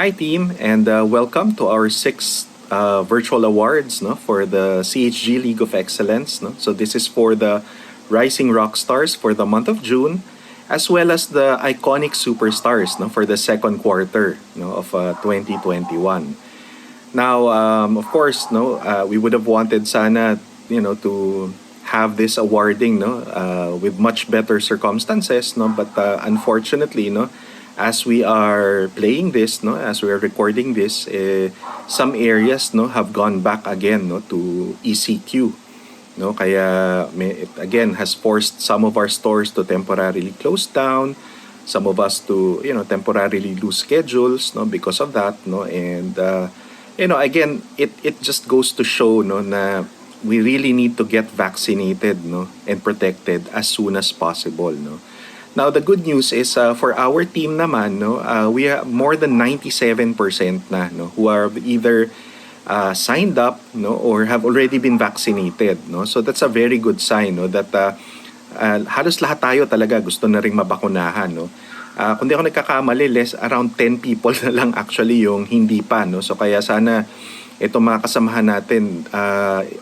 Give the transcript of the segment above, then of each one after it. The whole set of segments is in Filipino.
Hi team, and welcome to our sixth virtual awards, no, for the CHG League of Excellence. No? So this is for the Rising Rock Stars for the month of June, as well as the Iconic Superstars, no, for the second quarter, no, of 2021. Now, of course, no, we would have wanted sana, to have this awarding, no, with much better circumstances, no, but unfortunately, no, as we are playing this, no, as we are recording this, some areas, no, have gone back again, no, to ECQ, no, kaya it again has forced some of our stores to temporarily close down, some of us to temporarily lose schedules, no, because of that, no, and again, it just goes to show, no, na we really need to get vaccinated, no, and protected as soon as possible, no. Now the good news is for our team naman, no, we have more than 97% na, no, who are either signed up, no, or have already been vaccinated, no. So that's a very good sign, no, that halos lahat tayo talaga gusto na ring mabakunahan, no. Kung di ako nagkakamali, around 10 people na lang actually yung hindi pa, no. So kaya sana itong mga kasamahan natin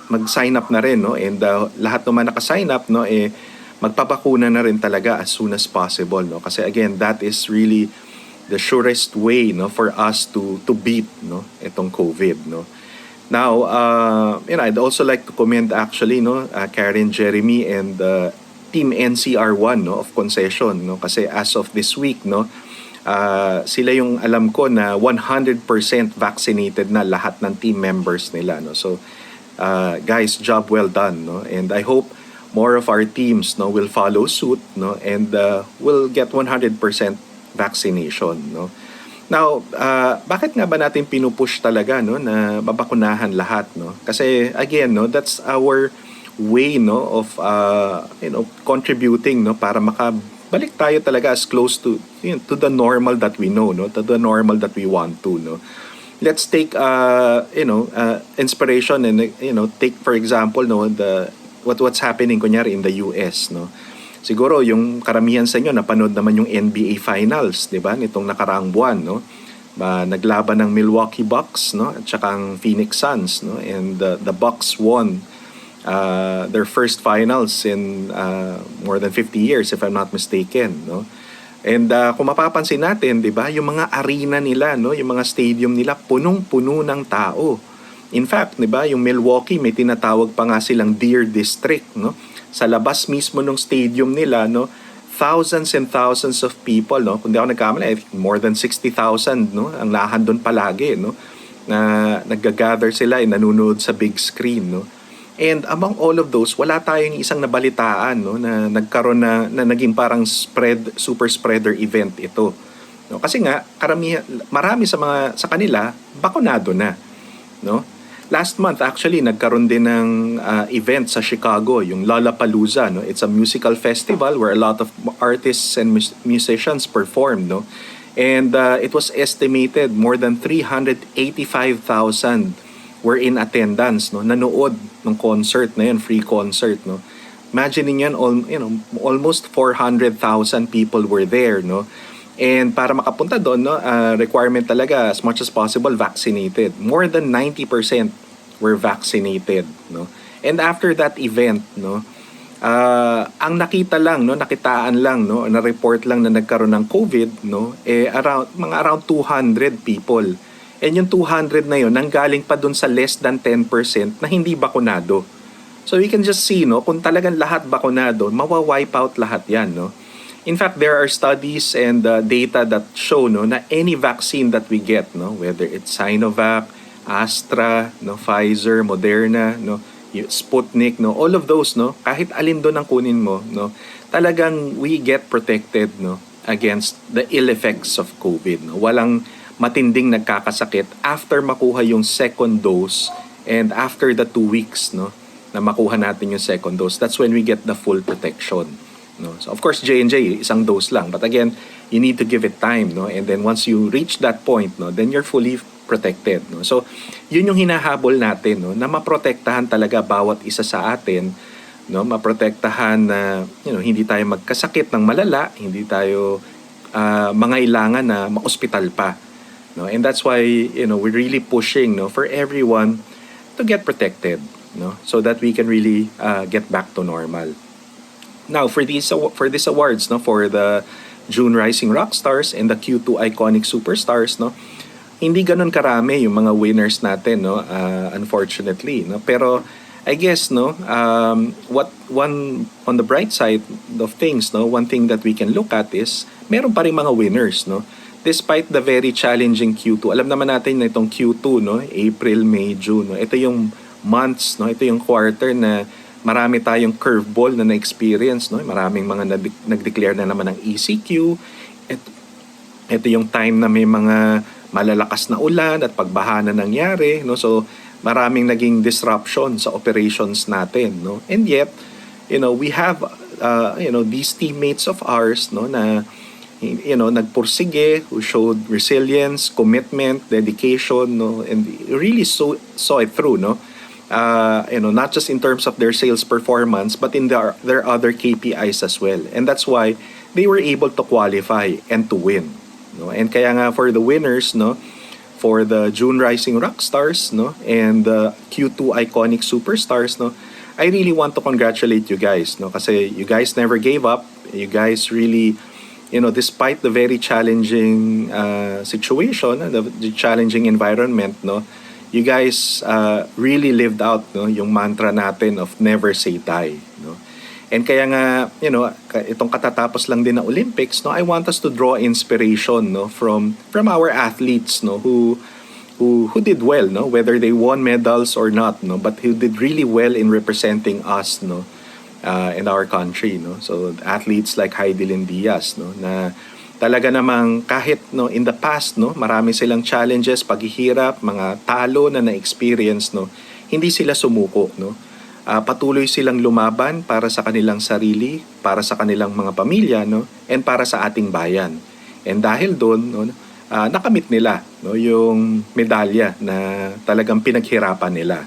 mag-sign up na rin, no, and lahat naman naka-sign up, no, magpapakuna na rin talaga as soon as possible, no, kasi again that is really the surest way, no, for us to beat, no, itong COVID, no. Now I'd also like to commend actually, no, Karen, Jeremy, and Team NCR1, no, of Concession, no, kasi as of this week, no, sila yung alam ko na 100% vaccinated na lahat ng team members nila, no. So guys, job well done, no, and I hope more of our teams, no, will follow suit, no, and will get 100% vaccination, no. Now, bakit nga ba natin pinupush talaga, no, na mabakunahan lahat, no? Kasi again, no, that's our way, no, of contributing, no, para makabalik tayo talaga as close to to the normal that we know, no, to the normal that we want to, no. Let's take inspiration and take for example, no, what's happening kunyari in the US, no. Siguro yung karamihan sa inyo napanood naman yung NBA Finals, 'di ba? Nitong nakaraang buwan, no. Naglaban ng Milwaukee Bucks, no, at saka ang Phoenix Suns, no, and the Bucks won their first finals in more than 50 years if I'm not mistaken, no. And kung mapapansin natin, 'di ba, yung mga arena nila, no, yung mga stadium nila punong-puno ng tao. In fact, 'di ba, yung Milwaukee may tinatawag pa nga silang Deer District, no. Sa labas mismo ng stadium nila, no, thousands and thousands of people, no. Kung di ako nagkamali, I think more than 60,000, no, ang lahan doon palagi, no, na nagga-gather sila ay nanonood sa big screen, no. And among all of those, wala tayong isang nabalitaan, no, na nagkaroon na naging parang super spreader event ito. No, kasi nga marami sa kanila bakunado na, no. Last month actually nagkaroon din ng event sa Chicago, yung Lollapalooza, no. It's a musical festival where a lot of artists and musicians performed, no. And it was estimated more than 385,000 were in attendance, no, nanood ng concert na yun, free concert, no. Imagine niyo almost 400,000 people were there, no. And para makapunta doon, no, requirement talaga as much as possible vaccinated. More than 90% were vaccinated, no. And after that event, no, ang nakitaan lang, no, na report lang na nagkaroon ng COVID, no, around 200 people. And yung 200 na yun, nanggaling pa dun sa less than 10% na hindi bakunado. So we can just see, no, kung talagang lahat bakunado, mawa-wipe out lahat yan, no. In fact, there are studies and data that show, no, na any vaccine that we get, no, whether it's Sinovac, Astra, no, Pfizer, Moderna, no, Sputnik, no, all of those, no, kahit alin doon ang kunin mo, no, talagang we get protected, no, against the ill effects of COVID, no. Walang matinding nagkakasakit after makuha yung second dose and after the 2 weeks, no, na makuha natin yung second dose. That's when we get the full protection, no. So of course J&J isang dose lang, but again you need to give it time, no, and then once you reach that point, no, then you're fully protected, no. So yun yung hinahabol natin, no, na maprotektahan talaga bawat isa sa atin, no, maprotektahan na hindi tayo magkasakit ng malala, hindi tayo mangailangan na ma-ospital pa. no? And that's why, we're really pushing, no, for everyone to get protected, no, so that we can really get back to normal. Now, for these awards, no, for the June Rising Rockstars and the Q2 Iconic Superstars, no, hindi ganun karami yung mga winners natin, no, unfortunately, no. Pero I guess, no, what one on the bright side of things, no, one thing that we can look at is meron pa ring mga winners, no. Despite the very challenging Q2, alam naman natin na itong Q2, no, April, May, June, no, ito yung months, no, ito yung quarter na marami tayong curveball na na-experience, no? Maraming mga nag-declare na naman ng ECQ. Ito yung time na may mga malalakas na ulan at pagbaha na nangyari, no? So, maraming naging disruption sa operations natin, no? And yet, we have these teammates of ours, no, na nagpursige, who showed resilience, commitment, dedication, no, and really saw it through, no? Not just in terms of their sales performance, but in their other KPIs as well. And that's why they were able to qualify and to win. No? And kaya nga for the winners, no, for the June Rising Rockstars, no, and the Q2 Iconic Superstars, no, I really want to congratulate you guys, no, kasi you guys never gave up. You guys really, despite the very challenging situation, the challenging environment, no, you guys really lived out, no, yung mantra natin of never say die, no. And kaya nga, itong katatapos lang din na Olympics, no, I want us to draw inspiration, no, from our athletes, no, who did well, no, whether they won medals or not, no, but who did really well in representing us, no, in our country, no. So athletes like Heidelin Diaz, no, na talaga namang kahit, no, in the past, no, marami silang challenges, paghihirap, mga talo na na-experience, no, hindi sila sumuko, no. Patuloy silang lumaban para sa kanilang sarili, para sa kanilang mga pamilya, no, and para sa ating bayan. And dahil doon, no, nakamit nila, no, yung medalya na talagang pinaghirapan nila.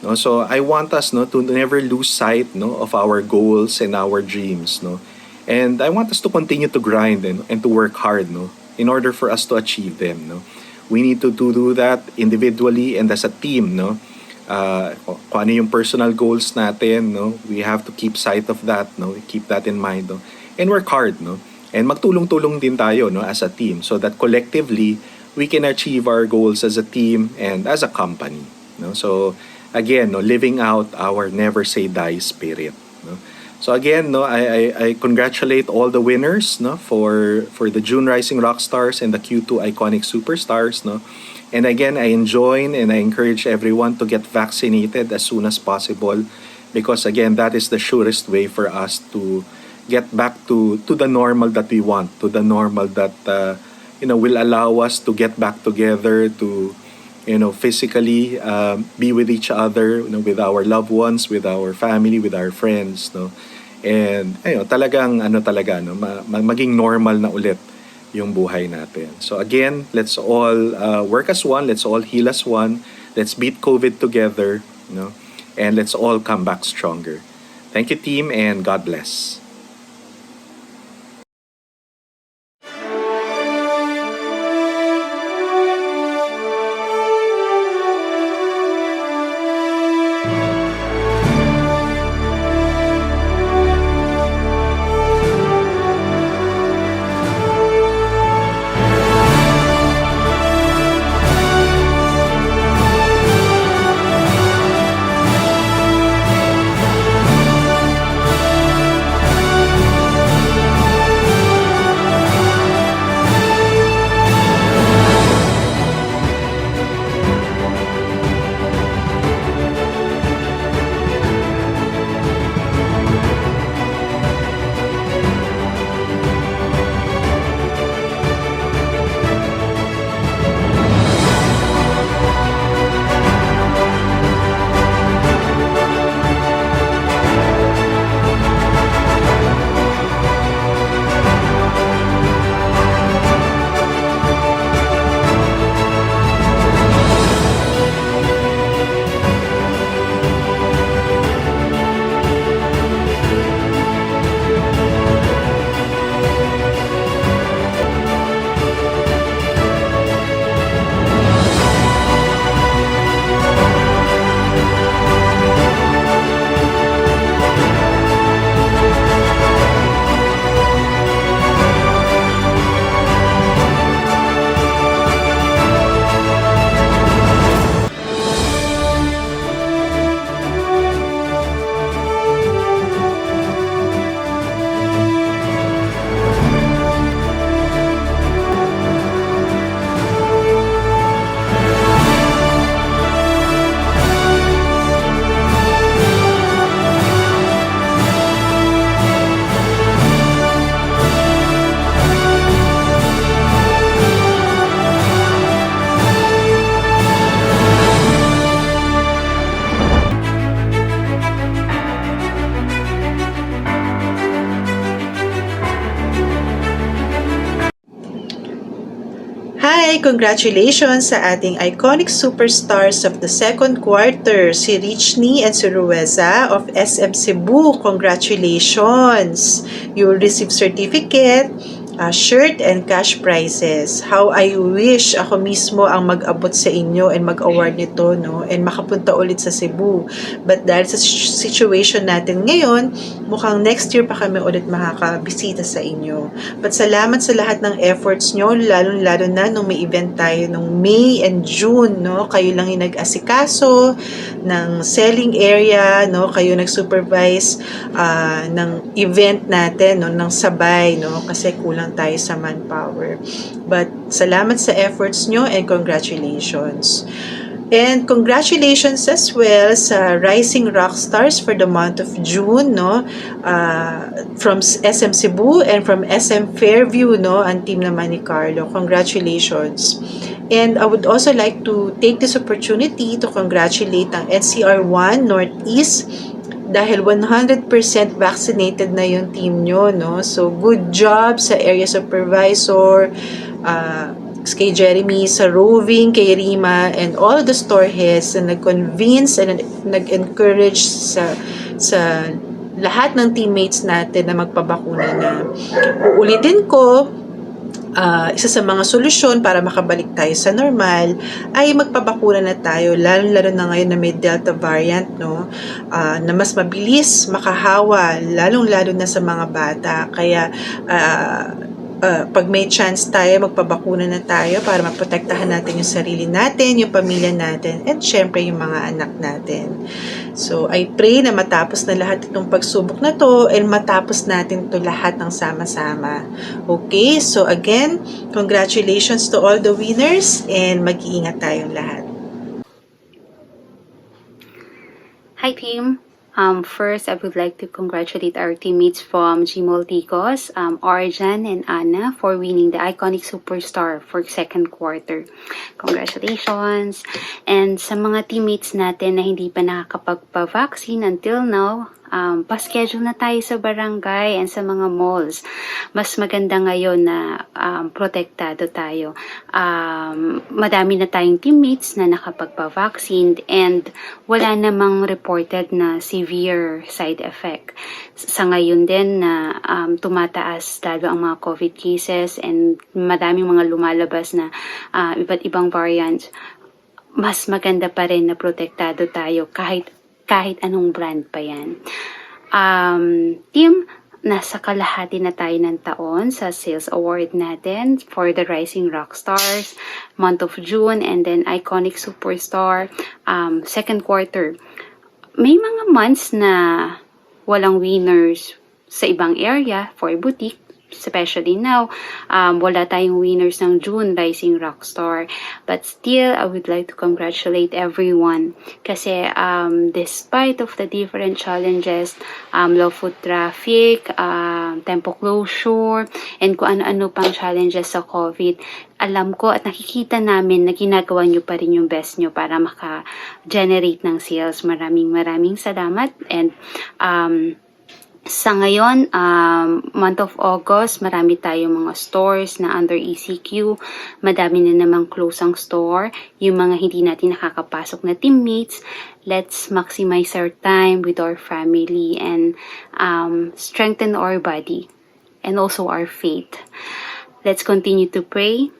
No. So I want us, no, to never lose sight, no, of our goals and our dreams, no. And I want us to continue to grind and to work hard, no, in order for us to achieve them, no. We need to do that individually and as a team, no. Kung ano yung personal goals natin, no, we have to keep sight of that, no, keep that in mind, no, and work hard, no. And magtulong-tulong din tayo, no, as a team so that collectively we can achieve our goals as a team and as a company, no. So again, no, living out our never say die spirit, no. So again, no, I congratulate all the winners, no, for the June Rising Rockstars and the Q2 Iconic Superstars, no. And again, I enjoin and I encourage everyone to get vaccinated as soon as possible because again, that is the surest way for us to get back to the normal that we want, to the normal that will allow us to get back together, to physically be with each other, with our loved ones, with our family, with our friends, no. And talagang maging normal na ulit yung buhay natin. So again, let's all work as one, let's all heal as one, let's beat COVID together, and let's all come back stronger. Thank you, team, and God bless. Hi! Congratulations sa ating iconic superstars of the second quarter, si Richney and si Rueza of SM Cebu. Congratulations! You will receive certificate, shirt, and cash prizes. How I wish ako mismo ang mag-abot sa inyo and mag-award nito, no? And makapunta ulit sa Cebu. But dahil sa situation natin ngayon, mukhang next year pa kami ulit makakabisita sa inyo. But salamat sa lahat ng efforts nyo, lalo na nung may event tayo nung May and June, no? Kayo lang yung nag-asikaso ng selling area, no? Kayo nag-supervise ng event natin, no? Ng sabay, no? Kasi kulang tayo sa manpower. But salamat sa efforts nyo and congratulations. And congratulations as well sa Rising Rockstars for the month of June, no? From SM Cebu and from SM Fairview, no? Ang team naman ni Carlo. Congratulations. And I would also like to take this opportunity to congratulate ang NCR1 Northeast dahil 100% vaccinated na yung team nyo, no? So, good job sa area supervisor, kay Jeremy, sa roving, kay Rima, and all the store heads na nag-convince and nag-encourage sa lahat ng teammates natin na magpabakuna na. Uulitin ko, isa sa mga solusyon para makabalik tayo sa normal ay magpabakuna na tayo, lalo na ngayon na may Delta variant, no? Na mas mabilis makahawa, lalo na sa mga bata. Kaya pag may chance tayo, magpabakuna na tayo para maprotektahan natin yung sarili natin, yung pamilya natin, and syempre yung mga anak natin. So, I pray na matapos na lahat itong pagsubok na to and matapos natin to lahat ng sama-sama. Okay? So, again, congratulations to all the winners and mag-iingat tayong lahat. Hi, team. First, I would like to congratulate our teammates from Gmol Ticos, Arjan and Anna, for winning the iconic superstar for second quarter. Congratulations! And sa mga teammates natin na hindi pa nakakapagpa-vaccine until now, pa-schedule na tayo sa barangay and sa mga malls. Mas maganda ngayon na protektado tayo. Madami na tayong teammates na nakapagpa-vaccine and wala namang reported na severe side effect. Sa ngayon din na tumataas lalo ang mga COVID cases and madaming mga lumalabas na iba't ibang variants, mas maganda pa rin na protektado tayo kahit anong brand pa yan. Team, nasa kalahati na tayo ng taon sa sales award natin for the Rising Rockstars, month of June, and then Iconic Superstar, second quarter. May mga months na walang winners sa ibang area for boutique, especially now, wala tayong winners ng June Rising Rockstar. But still, I would like to congratulate everyone. Kasi despite of the different challenges, low foot traffic, tempo closure, and kung ano-ano pang challenges sa COVID, alam ko at nakikita namin na ginagawa nyo pa rin yung best nyo para maka-generate ng sales. Maraming salamat. And sa ngayon, month of August, marami tayong mga stores na under ECQ. Madami na namang close ang store. Yung mga hindi natin nakakapasok na teammates, let's maximize our time with our family and strengthen our body and also our faith. Let's continue to pray,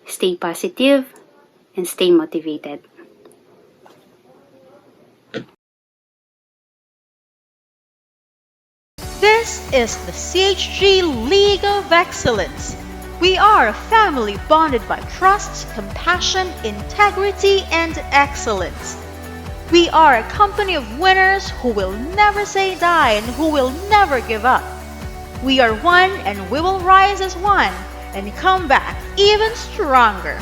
stay positive, and stay motivated. This is the CHG League of Excellence. We are a family bonded by trust, compassion, integrity, and excellence. We are a company of winners who will never say die and who will never give up. We are one and we will rise as one and come back even stronger.